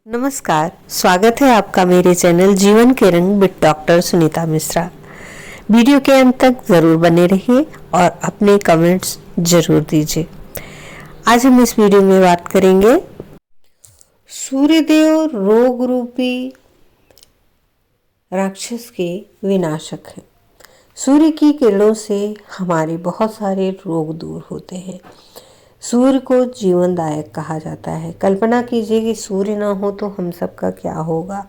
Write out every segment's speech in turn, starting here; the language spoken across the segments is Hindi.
नमस्कार, स्वागत है आपका मेरे चैनल जीवन के रंग with doctor Sunita Mishra. Video के अंत तक ज़रूर बने रहिए और अपने कमेंट्स ज़रूर दीजिए। आज हम इस वीडियो में बात करेंगे सूर्यदेव रोग रूपी राक्षस के विनाशक हैं। सूर्य की किरणों से हमारे बहुत सारे रोग दूर होते हैं। सूर्य को जीवनदायक कहा जाता है। कल्पना कीजिए कि सूर्य ना हो तो हम सबका क्या होगा।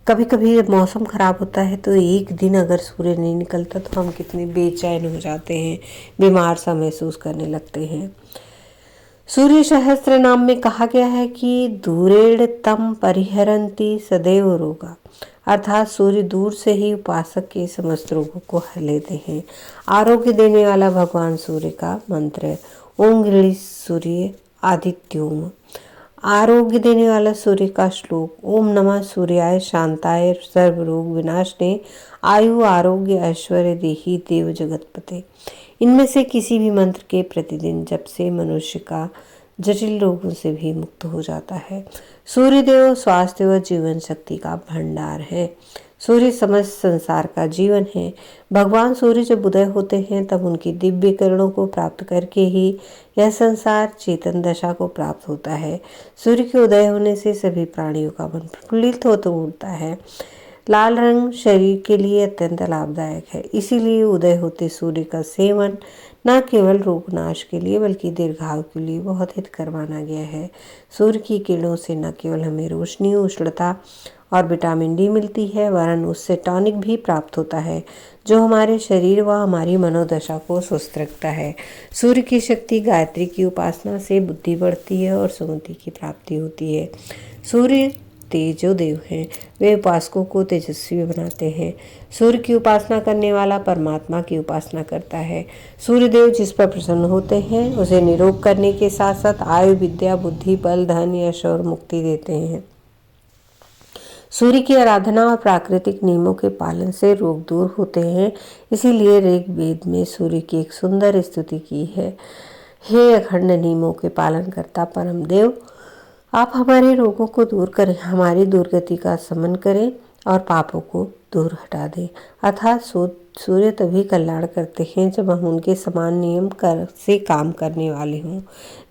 कभी कभी मौसम खराब होता है तो एक दिन अगर सूर्य नहीं निकलता तो हम कितने बेचैन हो जाते हैं, बीमार सा महसूस करने लगते हैं। सूर्य सहस्त्र नाम में कहा गया है कि दूरेण तम परिहरन्ति सदैव रोगा, अर्थात सूर्य दूर से ही उपासक के समस्त रोगों को हर लेते हैं। आरोग्य देने वाला भगवान सूर्य का मंत्र है ओम गृणी सूर्य आदित्योम। आरोग्य देने वाला सूर्य का श्लोक ओम नमः सूर्याय शांताय सर्व रोग विनाशने आयु आरोग्य ऐश्वर्य देहि देव जगतपते। इनमें से किसी भी मंत्र के प्रतिदिन जप से मनुष्य का जटिल रोगों से भी मुक्त हो जाता है। सूर्यदेव स्वास्थ्य व जीवन शक्ति का भंडार है। सूर्य समस्त संसार का जीवन है। भगवान सूर्य जब उदय होते हैं तब उनकी दिव्य किरणों को प्राप्त करके ही यह संसार चेतन दशा को प्राप्त होता है। सूर्य के उदय होने से सभी प्राणियों का मन प्रफुल्लित होता उठता है। लाल रंग शरीर के लिए अत्यंत लाभदायक है, इसीलिए उदय होते सूर्य का सेवन न केवल रोगनाश के लिए बल्कि दीर्घायु के लिए बहुत हितकर माना गया है। सूर्य की किरणों से न केवल हमें रोशनी, उष्णता और विटामिन डी मिलती है, वरन उससे टॉनिक भी प्राप्त होता है जो हमारे शरीर व हमारी मनोदशा को स्वस्थ रखता है। सूर्य की शक्ति गायत्री की उपासना से बुद्धि बढ़ती है और सुमति की प्राप्ति होती है। सूर्य तेजो देव हैं, वे उपासकों को तेजस्वी बनाते हैं। सूर्य की उपासना करने वाला परमात्मा की उपासना करता है। सूर्यदेव जिस पर प्रसन्न होते हैं उसे निरोग करने के साथ साथ आयु, विद्या, बुद्धि, बल, धन, यश और मुक्ति देते हैं। सूर्य की आराधना और प्राकृतिक नियमों के पालन से रोग दूर होते हैं, इसीलिए ऋग्वेद में सूर्य की एक सुंदर स्तुति की है। हे अखंड नियमों के पालन करता परम देव, आप हमारे रोगों को दूर करें, हमारी दुर्गति का शमन करें और पापों को दूर हटा दें। अर्थात सूर्य तभी कल्याण करते हैं जब हम उनके समान नियम से काम करने वाले हों।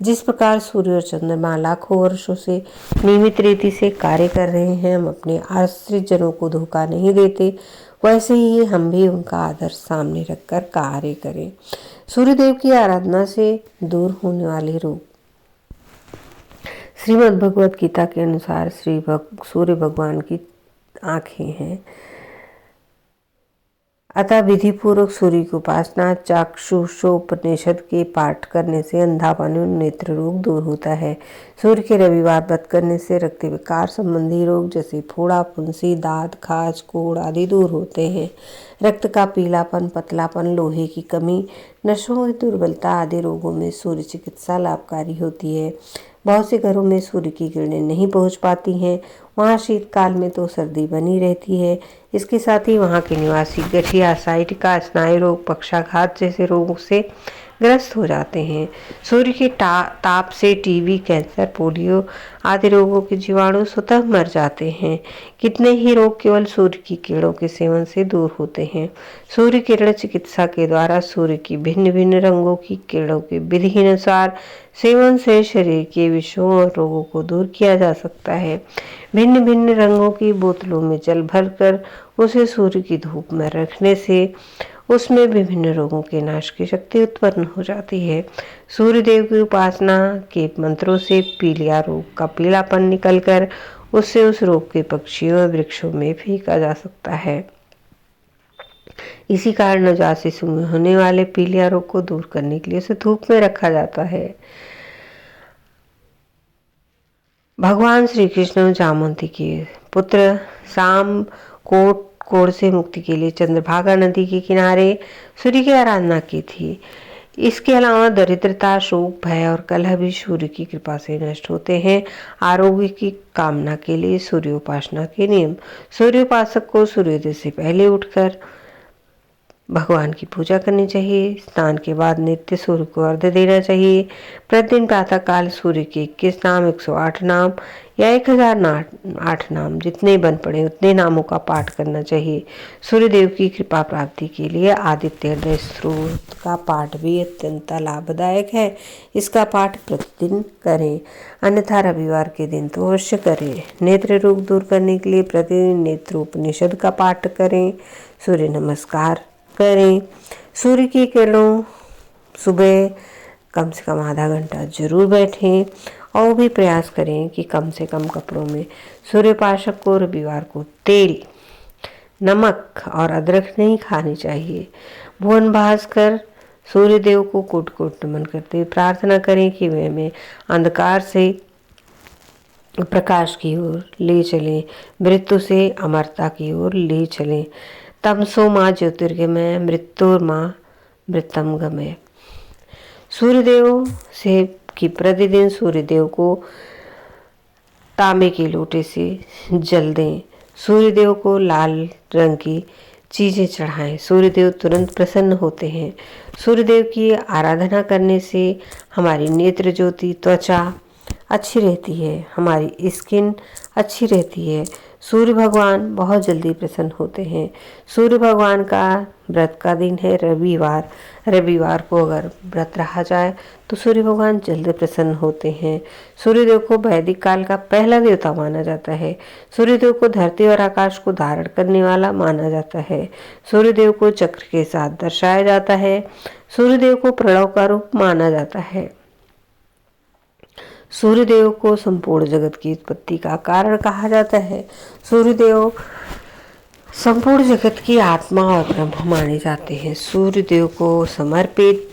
जिस प्रकार सूर्य और चंद्रमा लाखों वर्षों से नियमित रीति से कार्य कर रहे हैं, हम अपने आश्रित जनों को धोखा नहीं देते, वैसे ही हम भी उनका आदर सामने रखकर कार्य करें। सूर्यदेव की आराधना से दूर होने वाले रोग। श्रीमद् भगवत गीता के अनुसार सूर्य भगवान की आँखें हैं, अतः विधि पूर्वक सूर्य की उपासना चाक्षुषोपनिषद के पाठ करने से अंधापन और नेत्र रोग दूर होता है। सूर्य के रविवार व्रत करने से रक्त विकार संबंधी रोग जैसे फोड़ा, फुंसी, दाद, खाज, कोढ़ आदि दूर होते हैं। रक्त का पीलापन, पतलापन, लोहे की कमी, नसों की दुर्बलता आदि रोगों में सूर्य चिकित्सा लाभकारी होती है। बहुत से घरों में सूर्य की किरणें नहीं पहुंच पाती हैं, वहाँ शीतकाल में तो सर्दी बनी रहती है। इसके साथ ही वहाँ के निवासी गठिया, साइटिका, स्नायु रोग, पक्षाघात जैसे रोगों से ग्रस्त हो जाते हैं। सूर्य के ताप से टीबी, कैंसर, पोलियो आदि रोगों के जीवाणु स्वतः मर जाते हैं। कितने ही रोग केवल सूर्य की किरणों के सेवन से दूर होते हैं। सूर्य किरण चिकित्सा के द्वारा सूर्य की भिन्न भिन्न रंगों की किरणों के विधि अनुसार सेवन से शरीर के विषयों और रोगों को दूर किया जा सकता है। भिन्न भिन्न रंगों की बोतलों में जल भरकर उसे सूर्य की धूप में रखने से उसमें विभिन्न रोगों के नाश की शक्ति उत्पन्न हो जाती है। सूर्यदेव की उपासना के मंत्रों से पीलिया रोग का पीलापन निकलकर उससे उस रोग के पक्षियों और वृक्षों में फेंका जा सकता है। इसी कारण नवजात शिशु में होने वाले पीलिया रोग को दूर करने के लिए उसे धूप में रखा जाता है। भगवान श्री कृष्ण जामवंती के पुत्र शाम कोढ़ से मुक्ति के लिए चंद्रभागा नदी के किनारे सूर्य की आराधना की थी। इसके अलावा दरिद्रता, शोक, भय और कलह भी सूर्य की कृपा से नष्ट होते हैं। आरोग्य की कामना के लिए सूर्योपासना के नियम। सूर्योपासक को सूर्योदय से पहले उठकर भगवान की पूजा करनी चाहिए। स्नान के बाद नित्य सूर्य को अर्घ्य देना चाहिए। प्रतिदिन प्रातःकाल सूर्य के 21 नाम, 108 नाम या 1008 नाम, जितने बन पड़े उतने नामों का पाठ करना चाहिए। सूर्यदेव की कृपा प्राप्ति के लिए आदित्य हृदय स्तोत्र का पाठ भी अत्यंत लाभदायक है। इसका पाठ प्रतिदिन करें, अन्यथा रविवार के दिन तो अवश्य करें। नेत्र रोग दूर करने के लिए प्रतिदिन नेत्रोपनिषद का पाठ करें। सूर्य नमस्कार करें। सूर्य की किरणों सुबह कम से कम आधा घंटा जरूर बैठें और वो भी प्रयास करें कि कम से कम कपड़ों में। सूर्यपाशक को रविवार को तेल, नमक और अदरक नहीं खानी चाहिए। भुवन भास्कर सूर्यदेव को कोट कोट नमन करते हुए प्रार्थना करें कि वे हमें अंधकार से प्रकाश की ओर ले चलें, मृत्यु से अमरता की ओर ले चलें। तमसो माँ ज्योतिर्गमय, मृत्युर्माँ मृतम गमय। सूर्यदेव से कि प्रतिदिन सूर्यदेव को तांबे के लोटे से जल दें। सूर्यदेव को लाल रंग की चीज़ें चढ़ाएं। सूर्यदेव तुरंत प्रसन्न होते हैं। सूर्यदेव की आराधना करने से हमारी नेत्र ज्योति, त्वचा अच्छी रहती है, हमारी स्किन अच्छी रहती है। सूर्य भगवान बहुत जल्दी प्रसन्न होते हैं। सूर्य भगवान का व्रत का दिन है रविवार। रविवार को अगर व्रत रहा जाए तो सूर्य भगवान जल्द प्रसन्न होते हैं। सूर्यदेव को वैदिक काल का पहला देवता माना जाता है। सूर्यदेव को धरती और आकाश को धारण करने वाला माना जाता है। सूर्यदेव को चक्र के साथ दर्शाया जाता है। सूर्यदेव को प्रणव का रूप माना जाता है। सूर्यदेव को संपूर्ण जगत की उत्पत्ति का कारण कहा जाता है। सूर्यदेव संपूर्ण जगत की आत्मा और ब्रह्म माने जाते हैं। सूर्यदेव को समर्पित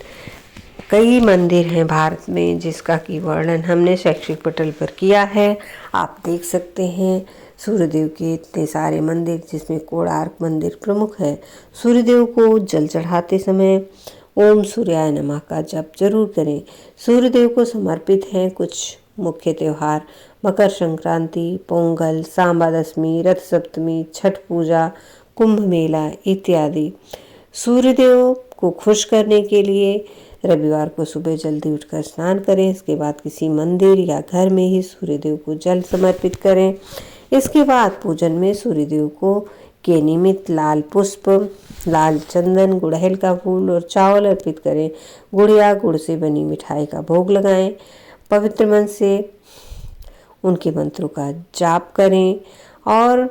कई मंदिर हैं भारत में, जिसका कि वर्णन हमने शैक्षिक पटल पर किया है, आप देख सकते हैं। सूर्यदेव के इतने सारे मंदिर, जिसमें कोणार्क मंदिर प्रमुख है। सूर्यदेव को जल चढ़ाते समय ओम सूर्याय नमः का जप जरूर करें। सूर्यदेव को समर्पित हैं कुछ मुख्य त्यौहार: मकर संक्रांति, पोंगल, सांबा दशमी, रथ सप्तमी, छठ पूजा, कुंभ मेला इत्यादि। सूर्यदेव को खुश करने के लिए रविवार को सुबह जल्दी उठकर स्नान करें। इसके बाद किसी मंदिर या घर में ही सूर्यदेव को जल समर्पित करें। इसके बाद पूजन में सूर्यदेव को के निमित्त लाल पुष्प, लाल चंदन, गुड़हल का फूल और चावल अर्पित करें। गुड़ या गुड़ से बनी मिठाई का भोग लगाएं। पवित्र मन से उनके मंत्रों का जाप करें और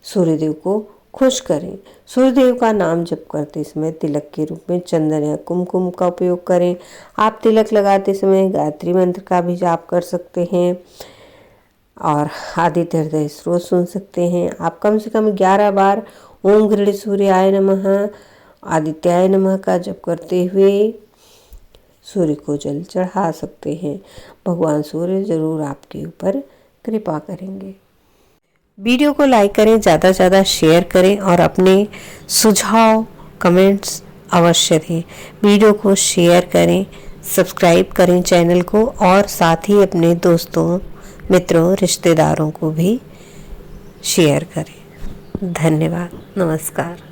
सूर्यदेव को खुश करें। सूर्यदेव का नाम जप करते समय तिलक के रूप में चंदन या कुमकुम का उपयोग करें। आप तिलक लगाते समय गायत्री मंत्र का भी जाप कर सकते हैं और आदित्य हृदय स्तोत्र सुन सकते हैं। आप कम से कम 11 बार ओम गृह सूर्याय नमः, आदित्याय नमः का जप करते हुए सूर्य को जल चढ़ा सकते हैं। भगवान सूर्य जरूर आपके ऊपर कृपा करेंगे। वीडियो को लाइक करें, ज़्यादा से ज़्यादा शेयर करें और अपने सुझाव कमेंट्स अवश्य दें। वीडियो को शेयर करें, सब्सक्राइब करें चैनल को और साथ ही अपने दोस्तों, मित्रों, रिश्तेदारों को भी शेयर करें। धन्यवाद। नमस्कार।